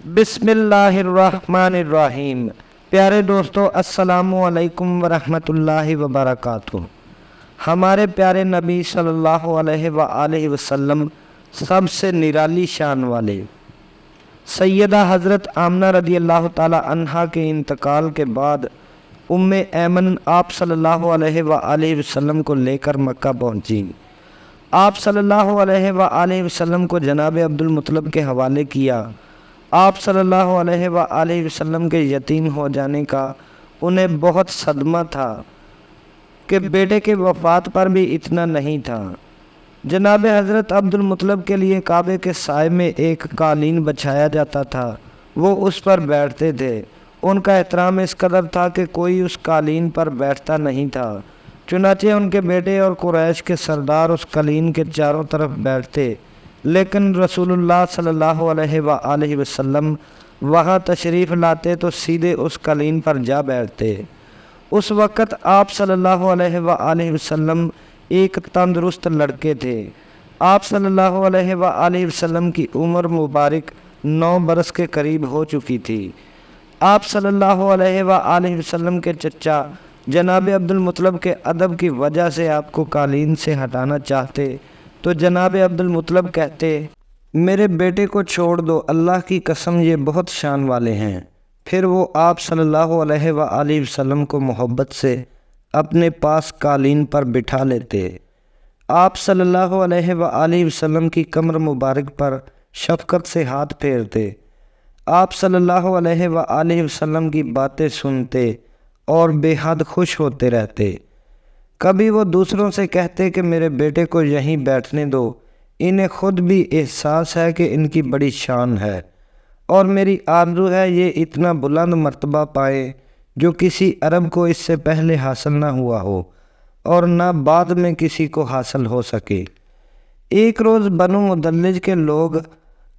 بسم اللہ الرحمن الرحیم۔ پیارے دوستو، السلام علیکم ورحمۃ اللہ وبرکاتہ۔ ہمارے پیارے نبی صلی اللہ علیہ وآلہ وسلم سب سے نرالی شان والے سیدہ حضرت آمنہ رضی اللہ تعالی عنہا کے انتقال کے بعد ام ایمن آپ صلی اللہ علیہ وآلہ وسلم کو لے کر مکہ پہنچی۔ آپ صلی اللہ علیہ وآلہ وسلم کو جناب عبدالمطلب کے حوالے کیا۔ آپ صلی اللہ علیہ وآلہ وسلم کے یتیم ہو جانے کا انہیں بہت صدمہ تھا کہ بیٹے کے وفات پر بھی اتنا نہیں تھا۔ جناب حضرت عبدالمطلب کے لیے کعبے کے سائے میں ایک قالین بچھایا جاتا تھا، وہ اس پر بیٹھتے تھے۔ ان کا احترام اس قدر تھا کہ کوئی اس قالین پر بیٹھتا نہیں تھا، چنانچہ ان کے بیٹے اور قریش کے سردار اس قالین کے چاروں طرف بیٹھتے، لیکن رسول اللہ صلی اللہ علیہ وآلہ وسلم وہاں تشریف لاتے تو سیدھے اس قالین پر جا بیٹھتے۔ اس وقت آپ صلی اللہ علیہ وآلہ وسلم ایک تندرست لڑکے تھے۔ آپ صلی اللہ علیہ وآلہ وسلم کی عمر مبارک 9 برس کے قریب ہو چکی تھی۔ آپ صلی اللہ علیہ وآلہ وسلم کے چچا جناب عبدالمطلب کے ادب کی وجہ سے آپ کو قالین سے ہٹانا چاہتے تو جناب عبدالمطلب کہتے، میرے بیٹے کو چھوڑ دو، اللہ کی قسم یہ بہت شان والے ہیں۔ پھر وہ آپ صلی اللہ علیہ وآلہ وسلم کو محبت سے اپنے پاس قالین پر بٹھا لیتے۔ آپ صلی اللہ علیہ وآلہ وسلم کی کمر مبارک پر شفقت سے ہاتھ پھیرتے، آپ صلی اللہ علیہ وآلہ وسلم کی باتیں سنتے اور بے حد خوش ہوتے رہتے۔ کبھی وہ دوسروں سے کہتے کہ میرے بیٹے کو یہیں بیٹھنے دو، انہیں خود بھی احساس ہے کہ ان کی بڑی شان ہے، اور میری آرزو ہے یہ اتنا بلند مرتبہ پائیں جو کسی عرب کو اس سے پہلے حاصل نہ ہوا ہو اور نہ بعد میں کسی کو حاصل ہو سکے۔ ایک روز بنو مدلج کے لوگ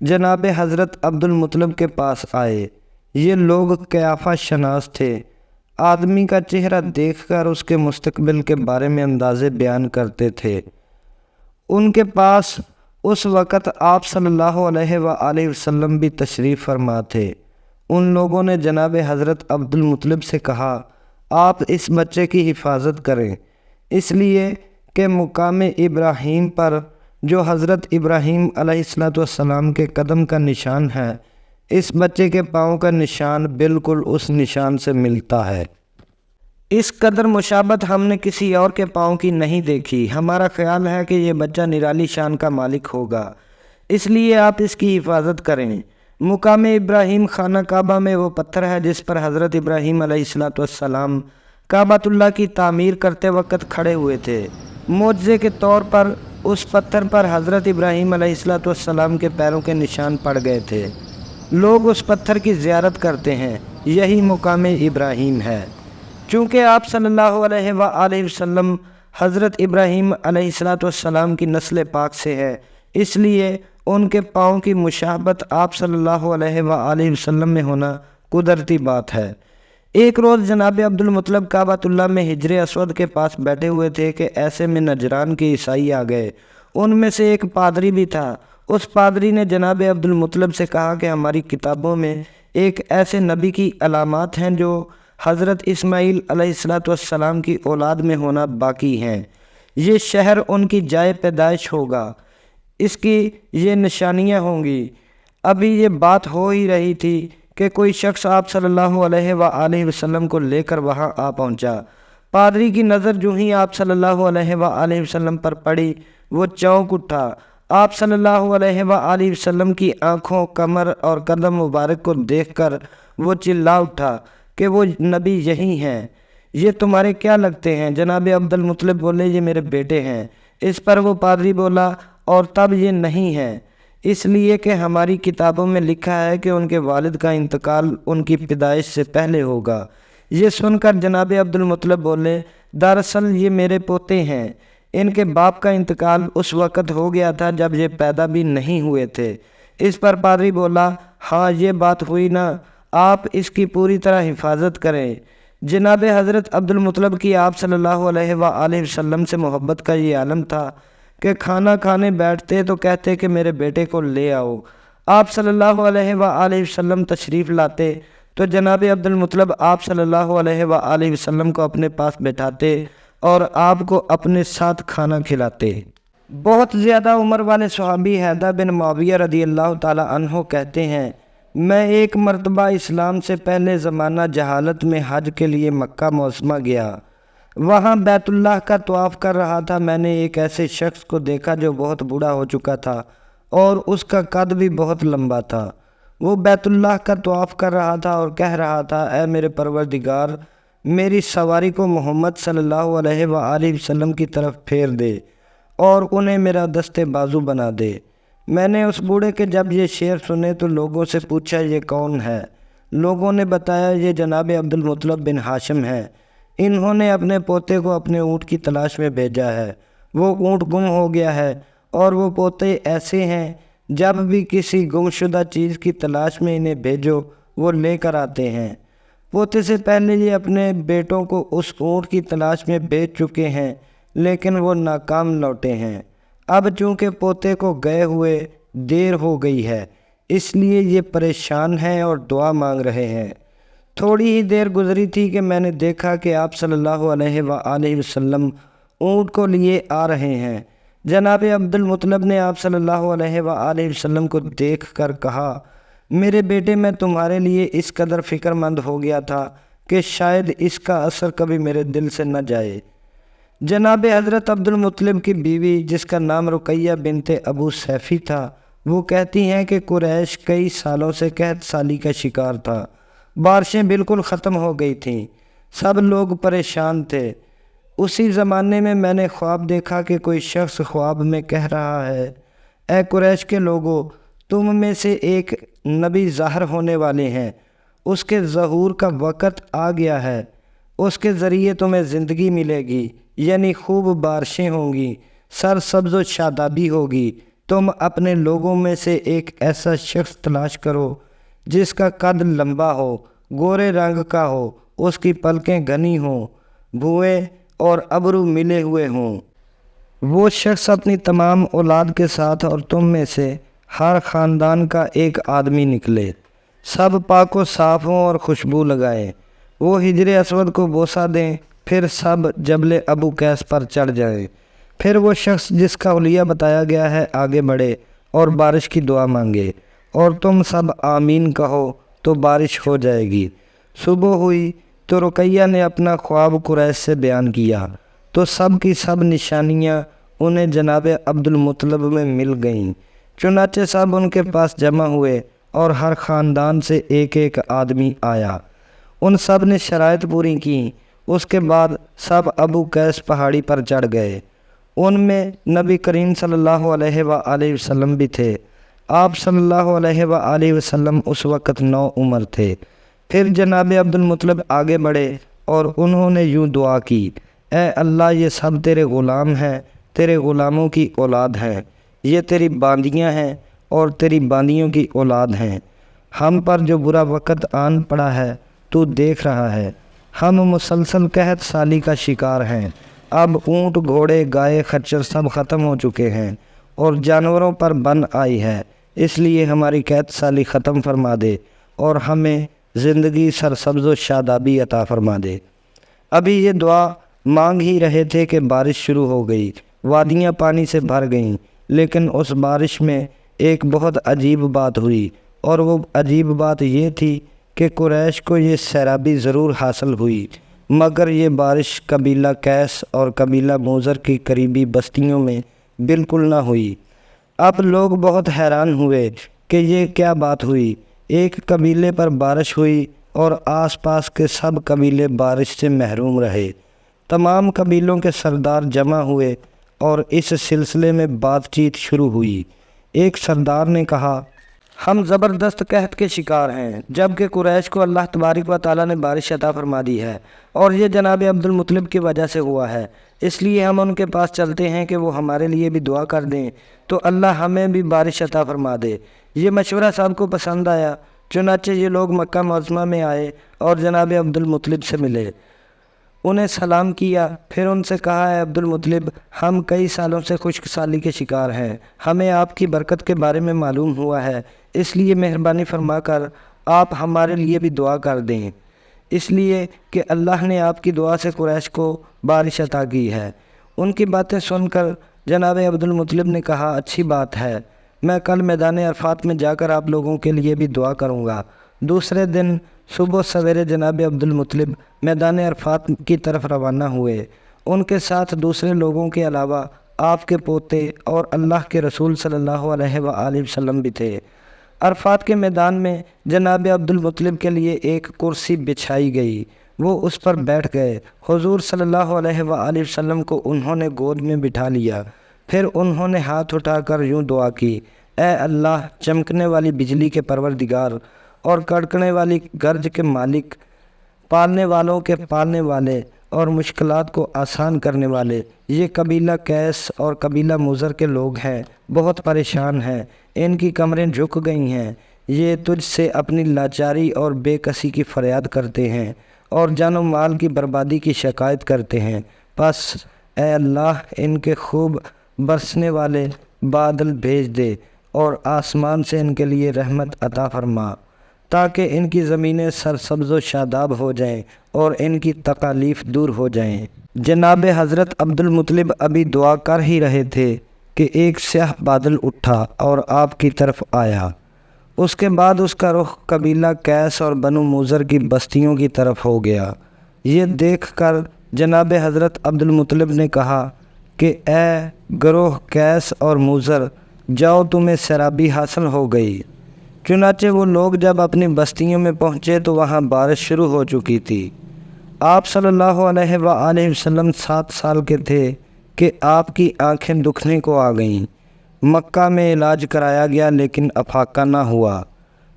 جناب حضرت عبدالمطلب کے پاس آئے۔ یہ لوگ قیافہ شناس تھے، آدمی کا چہرہ دیکھ کر اس کے مستقبل کے بارے میں اندازے بیان کرتے تھے۔ ان کے پاس اس وقت آپ صلی اللہ علیہ وآلہ وسلم بھی تشریف فرما تھے۔ ان لوگوں نے جناب حضرت عبدالمطلب سے کہا، آپ اس بچے کی حفاظت کریں، اس لیے کہ مقام ابراہیم پر جو حضرت ابراہیم علیہ السلام کے قدم کا نشان ہے، اس بچے کے پاؤں کا نشان بالکل اس نشان سے ملتا ہے۔ اس قدر مشابہت ہم نے کسی اور کے پاؤں کی نہیں دیکھی۔ ہمارا خیال ہے کہ یہ بچہ نرالی شان کا مالک ہوگا، اس لیے آپ اس کی حفاظت کریں۔ مقام ابراہیم خانہ کعبہ میں وہ پتھر ہے جس پر حضرت ابراہیم علیہ السلام کعبۃ اللہ کی تعمیر کرتے وقت کھڑے ہوئے تھے۔ معجزے کے طور پر اس پتھر پر حضرت ابراہیم علیہ السلام کے پیروں کے نشان پڑ گئے تھے۔ لوگ اس پتھر کی زیارت کرتے ہیں، یہی مقام ابراہیم ہے۔ چونکہ آپ صلی اللہ علیہ وآلہ وسلم حضرت ابراہیم علیہ السلام کی نسل پاک سے ہے، اس لیے ان کے پاؤں کی مشابہت آپ صلی اللہ علیہ وآلہ وسلم میں ہونا قدرتی بات ہے۔ ایک روز جناب عبدالمطلب کعبۃ اللہ میں حجر اسود کے پاس بیٹھے ہوئے تھے کہ ایسے میں نجران کے عیسائی آ گئے۔ ان میں سے ایک پادری بھی تھا۔ اس پادری نے جناب عبدالمطلب سے کہا کہ ہماری کتابوں میں ایک ایسے نبی کی علامات ہیں جو حضرت اسماعیل علیہ السلام کی اولاد میں ہونا باقی ہیں۔ یہ شہر ان کی جائے پیدائش ہوگا، اس کی یہ نشانیاں ہوں گی۔ ابھی یہ بات ہو ہی رہی تھی کہ کوئی شخص آپ صلی اللہ علیہ وآلہ وسلم کو لے کر وہاں آ پہنچا۔ پادری کی نظر جو ہی آپ صلی اللہ علیہ وآلہ وسلم پر پڑی، وہ چونک اٹھا۔ آپ صلی اللہ علیہ وآلہ وسلم کی آنکھوں، کمر اور قدم مبارک کو دیکھ کر وہ چلا اٹھا کہ وہ نبی یہی ہیں۔ یہ تمہارے کیا لگتے ہیں؟ جناب عبدالمطلب بولے، یہ میرے بیٹے ہیں۔ اس پر وہ پادری بولا، اور تب یہ نہیں ہیں، اس لیے کہ ہماری کتابوں میں لکھا ہے کہ ان کے والد کا انتقال ان کی پیدائش سے پہلے ہوگا۔ یہ سن کر جناب عبدالمطلب بولے، دراصل یہ میرے پوتے ہیں، ان کے باپ کا انتقال اس وقت ہو گیا تھا جب یہ پیدا بھی نہیں ہوئے تھے۔ اس پر پادری بولا، ہاں یہ بات ہوئی نا، آپ اس کی پوری طرح حفاظت کریں۔ جناب حضرت عبدالمطلب کی آپ صلی اللہ علیہ وآلہ وسلم سے محبت کا یہ عالم تھا کہ کھانا کھانے بیٹھتے تو کہتے کہ میرے بیٹے کو لے آؤ۔ آپ صلی اللہ علیہ وآلہ وسلم تشریف لاتے تو جناب عبد المطلب آپ صلی اللہ علیہ وآلہ وسلم کو اپنے پاس بٹھاتے اور آپ کو اپنے ساتھ کھانا کھلاتے۔ بہت زیادہ عمر والے صحابی حیدر بن معاویہ رضی اللہ تعالی عنہ کہتے ہیں، میں ایک مرتبہ اسلام سے پہلے زمانہ جہالت میں حج کے لیے مکہ معظمہ گیا۔ وہاں بیت اللہ کا طواف کر رہا تھا۔ میں نے ایک ایسے شخص کو دیکھا جو بہت بوڑھا ہو چکا تھا اور اس کا قد بھی بہت لمبا تھا۔ وہ بیت اللہ کا طواف کر رہا تھا اور کہہ رہا تھا، اے میرے پروردگار، میری سواری کو محمد صلی اللہ علیہ وآلہ وسلم کی طرف پھیر دے اور انہیں میرا دست بازو بنا دے۔ میں نے اس بوڑھے کے جب یہ شعر سنے تو لوگوں سے پوچھا، یہ کون ہے؟ لوگوں نے بتایا، یہ جناب عبد المطلب بن ہاشم ہے۔ انہوں نے اپنے پوتے کو اپنے اونٹ کی تلاش میں بھیجا ہے۔ وہ اونٹ گم ہو گیا ہے اور وہ پوتے ایسے ہیں، جب بھی کسی گمشدہ چیز کی تلاش میں انہیں بھیجو وہ لے کر آتے ہیں۔ پوتے سے پہلے یہ اپنے بیٹوں کو اس اونٹ کی تلاش میں بھیج چکے ہیں لیکن وہ ناکام لوٹے ہیں۔ اب چونکہ پوتے کو گئے ہوئے دیر ہو گئی ہے اس لیے یہ پریشان ہیں اور دعا مانگ رہے ہیں۔ تھوڑی ہی دیر گزری تھی کہ میں نے دیکھا کہ آپ صلی اللہ علیہ وآلہ وسلم اونٹ کو لیے آ رہے ہیں۔ جناب عبد المطلب نے آپ صلی اللہ علیہ وآلہ وسلم کو دیکھ کر کہا، میرے بیٹے، میں تمہارے لیے اس قدر فکر مند ہو گیا تھا کہ شاید اس کا اثر کبھی میرے دل سے نہ جائے۔ جناب حضرت عبد المطلب کی بیوی، جس کا نام رقیہ بنت ابو سیفی تھا، وہ کہتی ہیں کہ قریش کئی سالوں سے قحط سالی کا شکار تھا۔ بارشیں بالکل ختم ہو گئی تھیں، سب لوگ پریشان تھے۔ اسی زمانے میں نے خواب دیکھا کہ کوئی شخص خواب میں کہہ رہا ہے، اے قریش کے لوگو، تم میں سے ایک نبی ظاہر ہونے والے ہیں، اس کے ظہور کا وقت آ گیا ہے، اس کے ذریعے تمہیں زندگی ملے گی، یعنی خوب بارشیں ہوں گی، سرسبز و شادابی ہوگی۔ تم اپنے لوگوں میں سے ایک ایسا شخص تلاش کرو جس کا قد لمبا ہو، گورے رنگ کا ہو، اس کی پلکیں گھنی ہوں، بھویں اور ابرو ملے ہوئے ہوں۔ وہ شخص اپنی تمام اولاد کے ساتھ اور تم میں سے ہر خاندان کا ایک آدمی نکلے، سب پاک و صاف ہوں اور خوشبو لگائیں۔ وہ حجر اسود کو بوسہ دیں، پھر سب جبل ابو قیس پر چڑھ جائیں۔ پھر وہ شخص جس کا حلیہ بتایا گیا ہے آگے بڑھے اور بارش کی دعا مانگے، اور تم سب آمین کہو تو بارش ہو جائے گی۔ صبح ہوئی تو رقیہ نے اپنا خواب قریش سے بیان کیا تو سب کی سب نشانیاں انہیں جناب عبد المطلب میں مل گئیں۔ چنانچہ سب ان کے پاس جمع ہوئے اور ہر خاندان سے ایک ایک آدمی آیا۔ ان سب نے شرائط پوری کیں۔ اس کے بعد سب ابو قیس پہاڑی پر چڑھ گئے۔ ان میں نبی کریم صلی اللہ علیہ وآلہ وسلم بھی تھے۔ آپ صلی اللہ علیہ وآلہ وسلم اس وقت نو عمر تھے۔ پھر جناب عبد المطلب آگے بڑھے اور انہوں نے یوں دعا کی، اے اللہ، یہ سب تیرے غلام ہیں، تیرے غلاموں کی اولاد ہیں، یہ تیری باندیاں ہیں اور تیری باندیوں کی اولاد ہیں۔ ہم پر جو برا وقت آن پڑا ہے تو دیکھ رہا ہے، ہم مسلسل قحط سالی کا شکار ہیں۔ اب اونٹ، گھوڑے، گائے، خچر سب ختم ہو چکے ہیں اور جانوروں پر بن آئی ہے، اس لیے ہماری قحط سالی ختم فرما دے اور ہمیں زندگی سرسبز و شادابی عطا فرما دے۔ ابھی یہ دعا مانگ ہی رہے تھے کہ بارش شروع ہو گئی، وادیاں پانی سے بھر گئیں، لیکن اس بارش میں ایک بہت عجیب بات ہوئی، اور وہ عجیب بات یہ تھی کہ قریش کو یہ سیرابی ضرور حاصل ہوئی، مگر یہ بارش قبیلہ قیس اور قبیلہ موذر کی قریبی بستیوں میں بالکل نہ ہوئی۔ اب لوگ بہت حیران ہوئے کہ یہ کیا بات ہوئی۔ ایک قبیلے پر بارش ہوئی اور آس پاس کے سب قبیلے بارش سے محروم رہے۔ تمام قبیلوں کے سردار جمع ہوئے اور اس سلسلے میں بات چیت شروع ہوئی۔ ایک سردار نے کہا، ہم زبردست قحط کے شکار ہیں، جبکہ قریش کو اللہ تبارک و تعالیٰ نے بارش عطا فرما دی ہے اور یہ جناب عبد المطلب کی وجہ سے ہوا ہے، اس لیے ہم ان کے پاس چلتے ہیں کہ وہ ہمارے لیے بھی دعا کر دیں تو اللہ ہمیں بھی بارش عطا فرما دے۔ یہ مشورہ سب کو پسند آیا، چنانچہ یہ لوگ مکہ معظمہ میں آئے اور جناب عبد المطلب سے ملے، انہیں سلام کیا، پھر ان سے کہا، اے عبد المطلب، ہم کئی سالوں سے خشک سالی کے شکار ہیں، ہمیں آپ کی برکت کے بارے میں معلوم ہوا ہے، اس لیے مہربانی فرما کر آپ ہمارے لیے بھی دعا کر دیں، اس لیے کہ اللہ نے آپ کی دعا سے قریش کو بارش عطا کی ہے۔ ان کی باتیں سن کر جناب عبد المطلب نے کہا، اچھی بات ہے، میں کل میدان عرفات میں جا کر آپ لوگوں کے لیے بھی دعا کروں گا۔ دوسرے دن صبح سویرے جناب عبد المطلب میدان عرفات کی طرف روانہ ہوئے۔ ان کے ساتھ دوسرے لوگوں کے علاوہ آپ کے پوتے اور اللہ کے رسول صلی اللہ علیہ وآلہ وسلم بھی تھے۔ عرفات کے میدان میں جناب عبد المطلب کے لیے ایک کرسی بچھائی گئی، وہ اس پر بیٹھ گئے۔ حضور صلی اللہ علیہ وآلہ وسلم کو انہوں نے گود میں بٹھا لیا، پھر انہوں نے ہاتھ اٹھا کر یوں دعا کی، اے اللہ، چمکنے والی بجلی کے پروردگار اور کڑکنے والی گرج کے مالک، پالنے والوں کے پالنے والے اور مشکلات کو آسان کرنے والے، یہ قبیلہ قیس اور قبیلہ مضر کے لوگ ہیں، بہت پریشان ہیں، ان کی کمریں جھک گئی ہیں، یہ تجھ سے اپنی لاچاری اور بے کسی کی فریاد کرتے ہیں اور جان و مال کی بربادی کی شکایت کرتے ہیں، بس اے اللہ ان کے خوب برسنے والے بادل بھیج دے اور آسمان سے ان کے لیے رحمت عطا فرما، تاکہ ان کی زمینیں سرسبز و شاداب ہو جائیں اور ان کی تکالیف دور ہو جائیں۔ جناب حضرت عبد المطلب ابھی دعا کر ہی رہے تھے کہ ایک سیاہ بادل اٹھا اور آپ کی طرف آیا۔ اس کے بعد اس کا رخ قبیلہ قیس اور بنو مضر کی بستیوں کی طرف ہو گیا۔ یہ دیکھ کر جناب حضرت عبد المطلب نے کہا کہ اے گروہ قیس اور مضر، جاؤ تمہیں سیرابی حاصل ہو گئی۔ چنانچہ وہ لوگ جب اپنی بستیوں میں پہنچے تو وہاں بارش شروع ہو چکی تھی۔ آپ صلی اللہ علیہ وآلہ وسلم 7 سال کے تھے کہ آپ کی آنکھیں دکھنے کو آ گئیں۔ مکہ میں علاج کرایا گیا لیکن افاقہ نہ ہوا،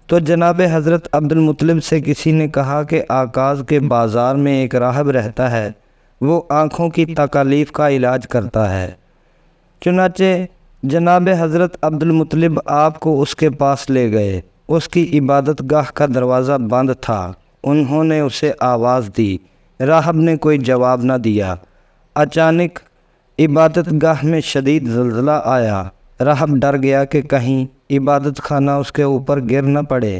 تو جناب حضرت عبد المطلب سے کسی نے کہا کہ آکاز کے بازار میں ایک راہب رہتا ہے، وہ آنکھوں کی تکالیف کا علاج کرتا ہے۔ چنانچہ جناب حضرت عبد المطلب آپ کو اس کے پاس لے گئے۔ اس کی عبادت گاہ کا دروازہ بند تھا۔ انہوں نے اسے آواز دی، راہب نے کوئی جواب نہ دیا۔ اچانک عبادت گاہ میں شدید زلزلہ آیا۔ راہب ڈر گیا کہ کہیں عبادت خانہ اس کے اوپر گر نہ پڑے،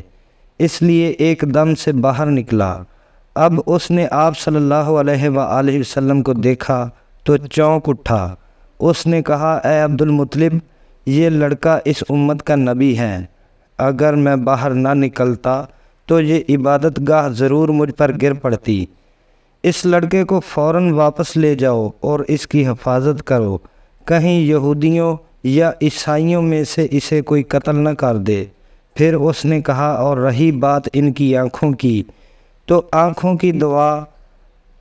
اس لیے ایک دم سے باہر نکلا۔ اب اس نے آپ صلی اللہ علیہ وآلہ وسلم کو دیکھا تو چونک اٹھا۔ اس نے کہا، اے عبد المطلب، یہ لڑکا اس امت کا نبی ہے، اگر میں باہر نہ نکلتا تو یہ عبادت گاہ ضرور مجھ پر گر پڑتی۔ اس لڑکے کو فوراً واپس لے جاؤ اور اس کی حفاظت کرو، کہیں یہودیوں یا عیسائیوں میں سے اسے کوئی قتل نہ کر دے۔ پھر اس نے کہا، اور رہی بات ان کی آنکھوں کی، تو آنکھوں کی دوا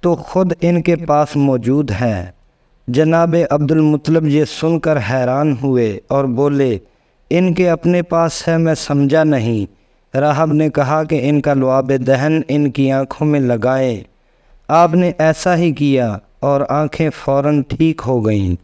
تو خود ان کے پاس موجود ہے۔ جناب عبد المطلب یہ سن کر حیران ہوئے اور بولے، ان کے اپنے پاس ہے، میں سمجھا نہیں۔ راہب نے کہا کہ ان کا لعاب دہن ان کی آنکھوں میں لگائیں۔ آپ نے ایسا ہی کیا اور آنکھیں فوراً ٹھیک ہو گئیں۔